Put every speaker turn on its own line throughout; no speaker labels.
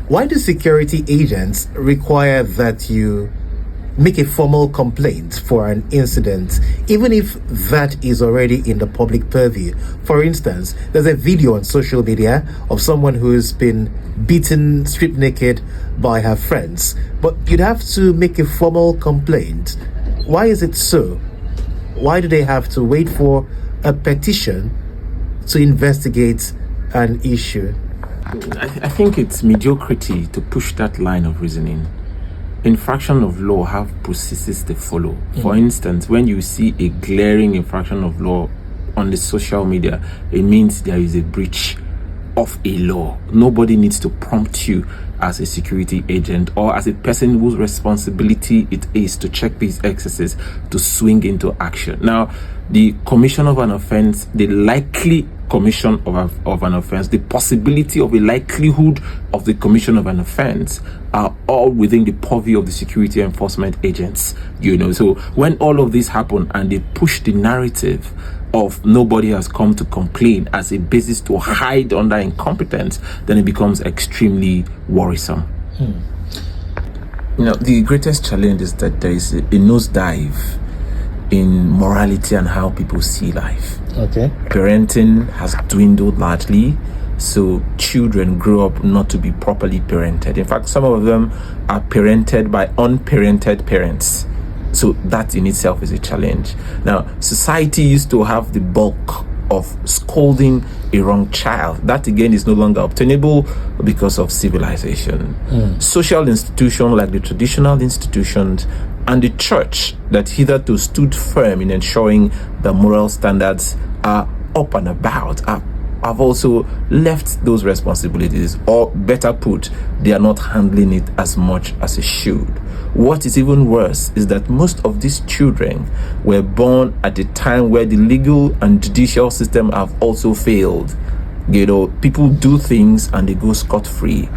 Why do security agents require that you make a formal complaint for an incident, even if that is already in the public purview? For instance, there's a video on social media of someone who's been beaten stripped naked by her friends, but you'd have to make a formal complaint. Why is it so? Why do they have to wait for a petition to investigate an issue?
I think it's mediocrity to push that line of reasoning. Infraction of law have processes to follow. For instance, when you see a glaring infraction of law on the social media, it means there is a breach of a law. Nobody needs to prompt you as a security agent or as a person whose responsibility it is to check these excesses to swing into action. Now, the commission of an offense, the likely commission of an offense, the possibility of a likelihood of the commission of an offense are all within the purview of the security enforcement agents. So when all of this happen and they push the narrative of nobody has come to complain as a basis to hide under incompetence, then it becomes extremely worrisome. The greatest challenge is that there is a nosedive in morality and how people see life.
Okay.
Parenting has dwindled largely, so children grow up not to be properly parented. In fact, some of them are parented by unparented parents. So that in itself is a challenge. Now, society used to have the bulk of scolding a wrong child. That again is no longer obtainable because of civilization. Social institutions like the traditional institutions and the church that hitherto stood firm in ensuring the moral standards are up and about have also left those responsibilities, or better put, they are not handling it as much as it should. What is even worse is that most of these children were born at a time where the legal and judicial system have also failed. People do things and they go scot-free.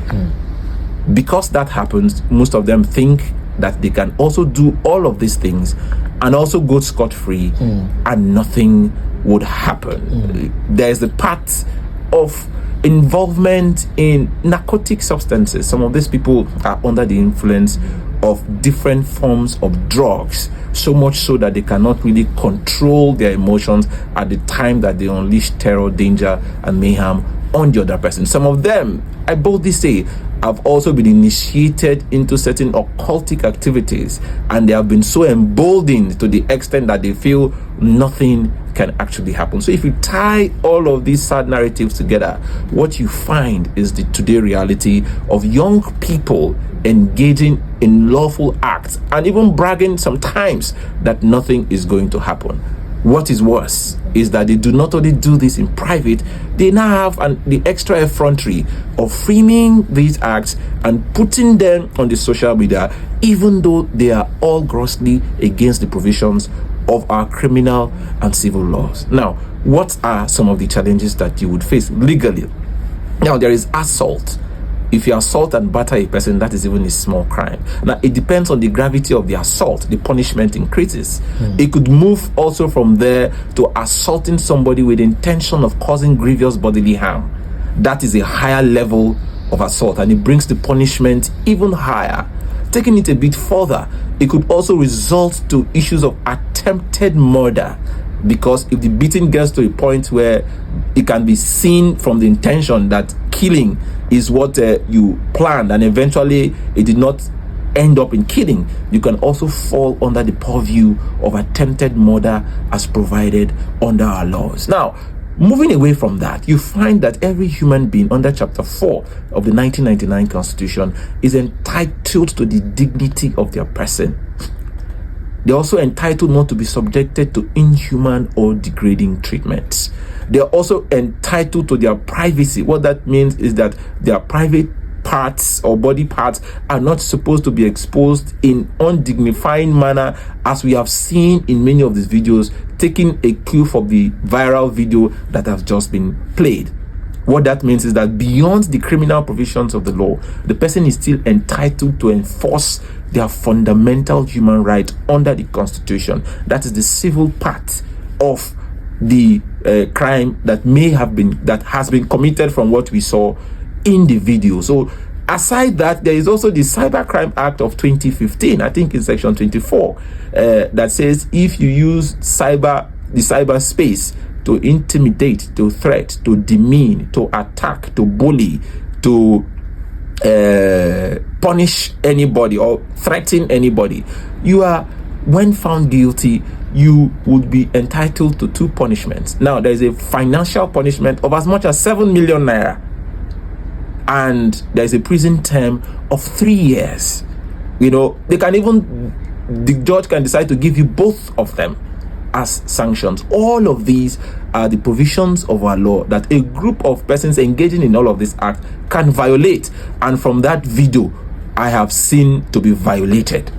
Because that happens, most of them think that they can also do all of these things and also go scot-free and nothing would happen. There's the part of involvement in narcotic substances. Some of these people are under the influence of different forms of drugs, so much so that they cannot really control their emotions at the time that they unleash terror, danger, and mayhem on the other person. Some of them, I boldly say, have also been initiated into certain occultic activities, and they have been so emboldened to the extent that they feel nothing can actually happen. So if you tie all of these sad narratives together, what you find is the today reality of young people engaging in lawful acts and even bragging sometimes that nothing is going to happen. What is worse is that they do not only do this in private, they now have the extra effrontery of framing these acts and putting them on the social media, even though they are all grossly against the provisions of our criminal and civil laws. Now, what are some of the challenges that you would face legally? Now, there is assault. If you assault and batter a person, that is even a small crime. Now, it depends on the gravity of the assault. The punishment increases. It could move also from there to assaulting somebody with the intention of causing grievous bodily harm. That is a higher level of assault, and it brings the punishment even higher. Taking it a bit further, it could also result to issues of attempted murder, because if the beating gets to a point where it can be seen from the intention that killing is what you planned and eventually it did not end up in killing, you can also fall under the purview of attempted murder as provided under our laws. Now, moving away from that, you find that every human being under Chapter 4 of the 1999 Constitution is entitled to the dignity of their person. They're also entitled not to be subjected to inhuman or degrading treatments. They're also entitled to their privacy. What that means is that their private parts or body parts are not supposed to be exposed in undignifying manner, as we have seen in many of these videos, taking a cue from the viral video that has just been played. What that means is that beyond the criminal provisions of the law, the person is still entitled to enforce their fundamental human right under the Constitution. That is the civil part of the crime that has been committed from what we saw in the video. So Aside that, there is also the Cybercrime Act of 2015, I think in section 24, that says if you use the cyberspace to intimidate, to threat, to demean, to attack, to bully, to punish anybody or threaten anybody, you are, when found guilty, you would be entitled to 2 punishments. Now, there is a financial punishment of as much as 7 million naira, and there is a prison term of 3 years. They can even, the judge can decide to give you both of them as sanctions. All of these are the provisions of our law that a group of persons engaging in all of this act can violate, and from that video I have seen to be violated.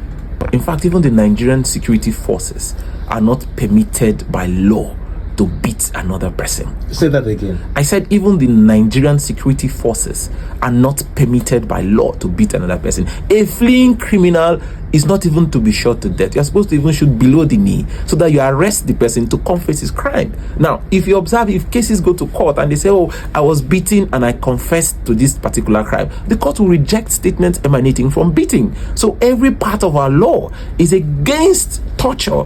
In fact, even the Nigerian security forces are not permitted by law to beat another person.
Say that again.
I said even the Nigerian security forces are not permitted by law to beat another person. A fleeing criminal is not even to be shot to death. You're supposed to even shoot below the knee so that you arrest the person to confess his crime. Now, if you observe, if cases go to court and they say, oh, I was beaten and I confessed to this particular crime, the court will reject statements emanating from beating. So every part of our law is against torture.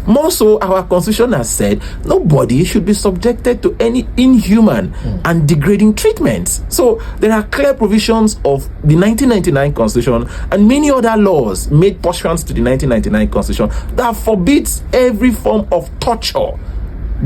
More so, our constitution has said nobody should be subjected to any inhuman and degrading treatments. So there are clear provisions of the 1999 constitution and many other laws made pursuant to the 1999 constitution that forbids every form of torture,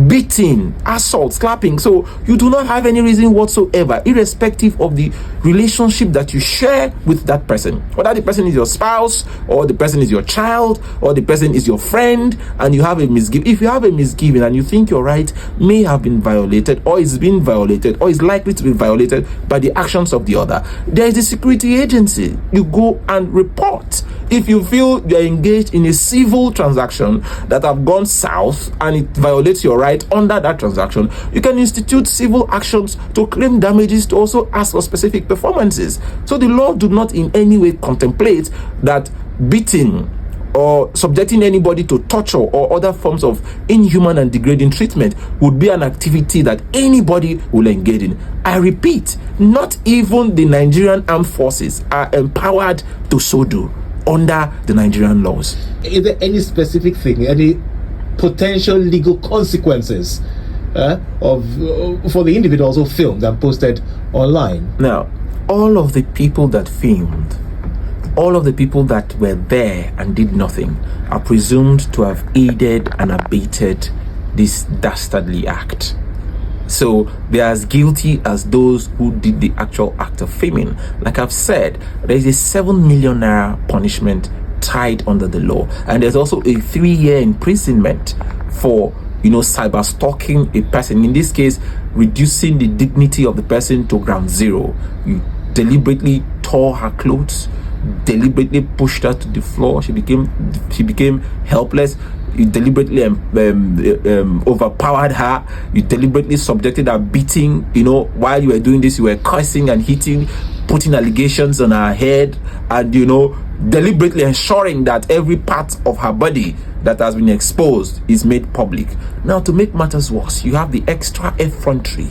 beating, assault, slapping. So you do not have any reason whatsoever, irrespective of the relationship that you share with that person, whether the person is your spouse or the person is your child or the person is your friend, and you have a misgiving. If you have a misgiving and you think your right may have been violated or is being violated or is likely to be violated by the actions of the other, there is a security agency. You go and report. If you feel you are engaged in a civil transaction that have gone south and it violates your right under that transaction, you can institute civil actions to claim damages, to also ask for specific performances. So the law do not in any way contemplate that beating or subjecting anybody to torture or other forms of inhuman and degrading treatment would be an activity that anybody will engage in. I repeat, not even the Nigerian armed forces are empowered to so do under the Nigerian laws.
Is there any specific thing, any potential legal consequences for the individuals who filmed and posted online?
Now, all of the people that filmed, all of the people that were there and did nothing, are presumed to have aided and abetted this dastardly act. So they're as guilty as those who did the actual act of filming. Like I've said, there is a 7 million naira punishment tied under the law, and there's also a 3-year imprisonment for cyber stalking a person. In this case, reducing the dignity of the person to ground zero. You deliberately tore her clothes, deliberately pushed her to the floor. She became helpless. You deliberately overpowered her. You deliberately subjected her beating. While you were doing this, you were cursing and hitting, putting allegations on her head, and deliberately ensuring that every part of her body that has been exposed is made public. Now, to make matters worse, you have the extra effrontery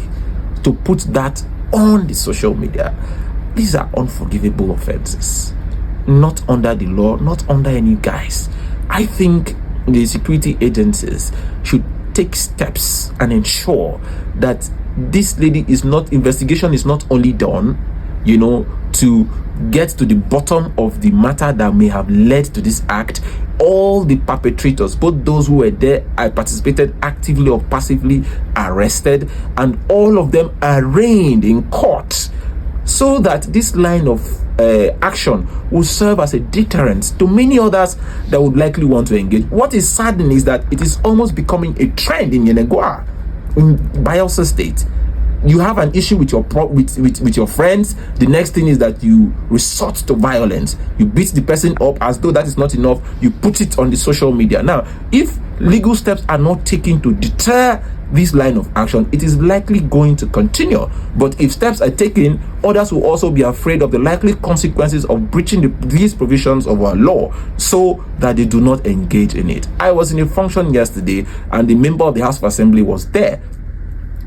to put that on the social media. These are unforgivable offenses, not under the law, not under any guise. I think the security agencies should take steps and ensure that this lady investigation is not only done, to get to the bottom of the matter that may have led to this act. All the perpetrators, both those who were there, participated actively or passively, arrested, and all of them arraigned in court, so that this line of action will serve as a deterrent to many others that would likely want to engage. What is saddening is that it is almost becoming a trend in Yenagoa, in Bayelsa State. You have an issue with your with your friends. The next thing is that you resort to violence. You beat the person up. As though that is not enough, you put it on the social media. Now, if legal steps are not taken to deter this line of action, it is likely going to continue. But if steps are taken, others will also be afraid of the likely consequences of breaching these provisions of our law, so that they do not engage in it. I was in a function yesterday, and the member of the House of Assembly was there.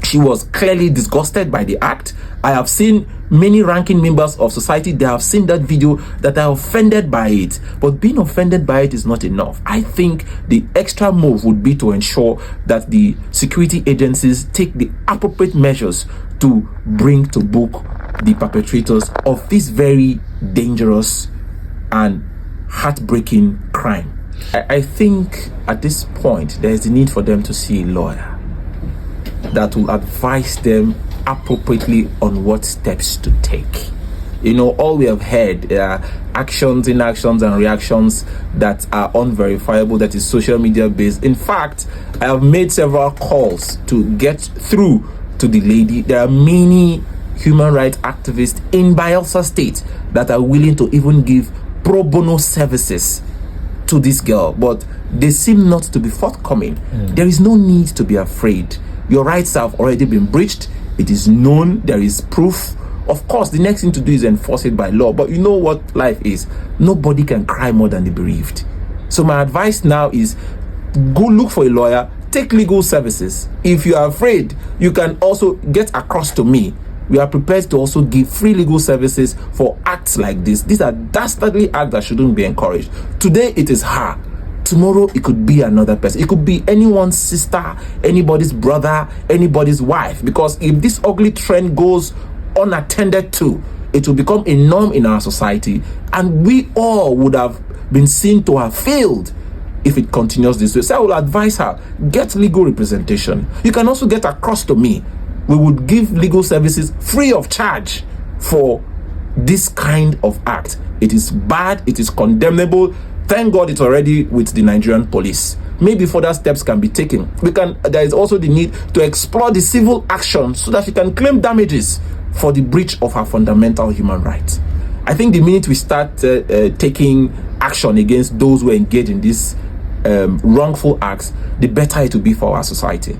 She was clearly disgusted by the act. I have seen many ranking members of society, they have seen that video, that are offended by it. But being offended by it is not enough. I think the extra move would be to ensure that the security agencies take the appropriate measures to bring to book the perpetrators of this very dangerous and heartbreaking crime. I think at this point, there is the need for them to see a lawyer that will advise them appropriately on what steps to take. You know, all we have heard are actions, inactions, and reactions that are unverifiable, that is social media based. In fact, I have made several calls to get through to the lady. There are many human rights activists in Bayelsa State that are willing to even give pro bono services to this girl, but they seem not to be forthcoming. There is no need to be afraid. Your rights have already been breached. It is known. There is proof. Of course, the next thing to do is enforce it by law. But you know what life is. Nobody can cry more than the bereaved. So my advice now is go look for a lawyer. Take legal services. If you are afraid, you can also get across to me. We are prepared to also give free legal services for acts like this. These are dastardly acts that shouldn't be encouraged. Today, it is her. Tomorrow, it could be another person. It could be anyone's sister, anybody's brother, anybody's wife. Because if this ugly trend goes unattended to, it will become a norm in our society. And we all would have been seen to have failed if it continues this way. So I will advise her, get legal representation. You can also get across to me. We would give legal services free of charge for this kind of act. It is bad. It is condemnable. Thank God it's already with the Nigerian police. Maybe further steps can be taken. There is also the need to explore the civil action so that she can claim damages for the breach of her fundamental human rights. I think the minute we start taking action against those who engage in these wrongful acts, the better it will be for our society.